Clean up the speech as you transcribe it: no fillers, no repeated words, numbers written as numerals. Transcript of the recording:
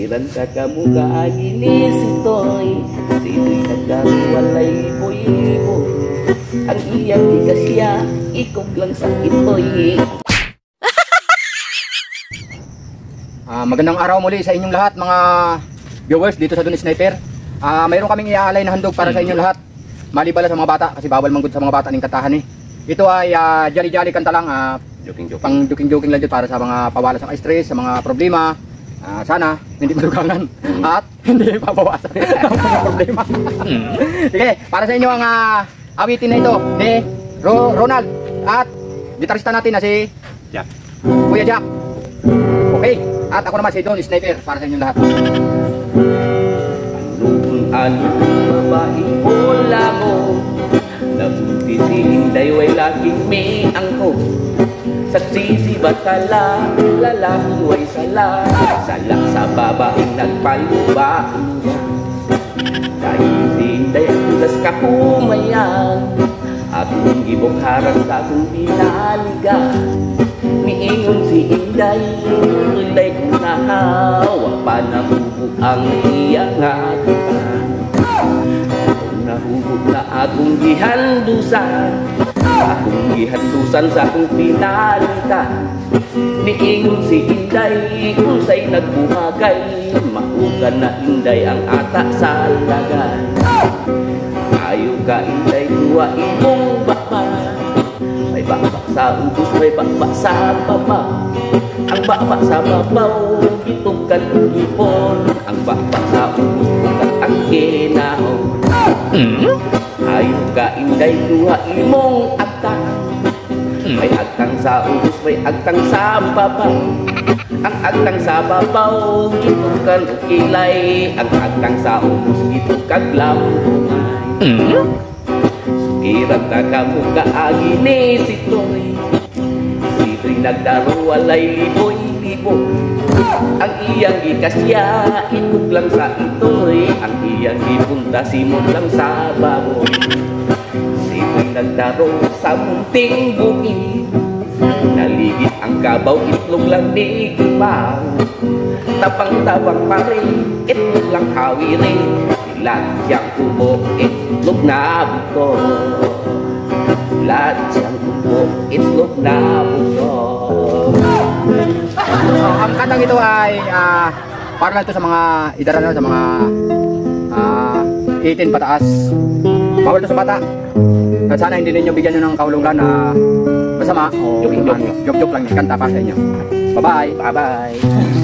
Iran ka kamuka ginis ito'y sito'y nagkawalay libo-libo. Ang iyang ikasya, ikaw lang sa ito'y. Magandang araw muli sa inyong lahat mga viewers dito sa Don Sniper. Mayroon kaming iaalay na handog para sa inyong lahat. Malibala sa mga bata kasi bawal manggod sa mga bata ng katahan eh. Ito ay jolly-jolly kanta lang, pang joking-joking lang dito para sa mga pawala sa stress, sa mga problema. Sana hindi madugangan at hindi pabawasan ang mga problema. Sige, para sa inyo ang awitin na ito ni Ronald at gitarista natin na si Jack. Kuya Jack. Okay, at ako naman si Don Sniper para sa inyo lahat. Ano babae o lamo, nabunti si Hinday way laging may angko. Saksi si batala, lalaki way sala, sala sa babaeng nagpaluba. Dahil si Hinday ang tulas kahumayan, akong gibong harang sa akong pinaliga. Miingon si Hinday, tulay kong nahawa, panahubo ang iyang agitan. Kung nahubo na akong gihandusan, akong gihandusan sa akong pinalitan. Niingon si Hinday, kung sa'y nagbuhagay, maugan na Hinday ang ata sa lagay. Ayaw ka Hinday, tuwa imong baka, may bakbak sa ubos, may bakbak sa baba. Ang bakbak sa babaw, gitukan ang ipon. Ang bakbak sa ubos, bukat ang kinahon. Ayaw ka Hinday, tuwa imong agtang, may agtang sa ubos, may agtang sa babaw. Ang agtang sa babaw, gitukan o kilay. Ang agtang sa ubos, gitukan lambungay. Sukirat na kamuka aginis ito'y, sito'y nagdaro walay liboy-libo. Ang iyang ikasya, ikog lang sa ito'y, ang iyang ipunta simot lang sa baboy. Sito'y nagdaro sa munting bukid, naligid ang kabaw, itlog lang di ibaw. Tabang-tabang pa rin, itlog lang hawi rin, ladyang tubo, itlog na buto. Ladyang tubo, itlog na buto. Ang kantang ito ay para lang ito sa mga idaran, sa mga 18 pataas. Bawal ito sa bata. At sana hindi ninyo bigyan nyo ng kahulugan na masama o joke-joke lang kanta para sa inyo. Bye-bye! Bye-bye!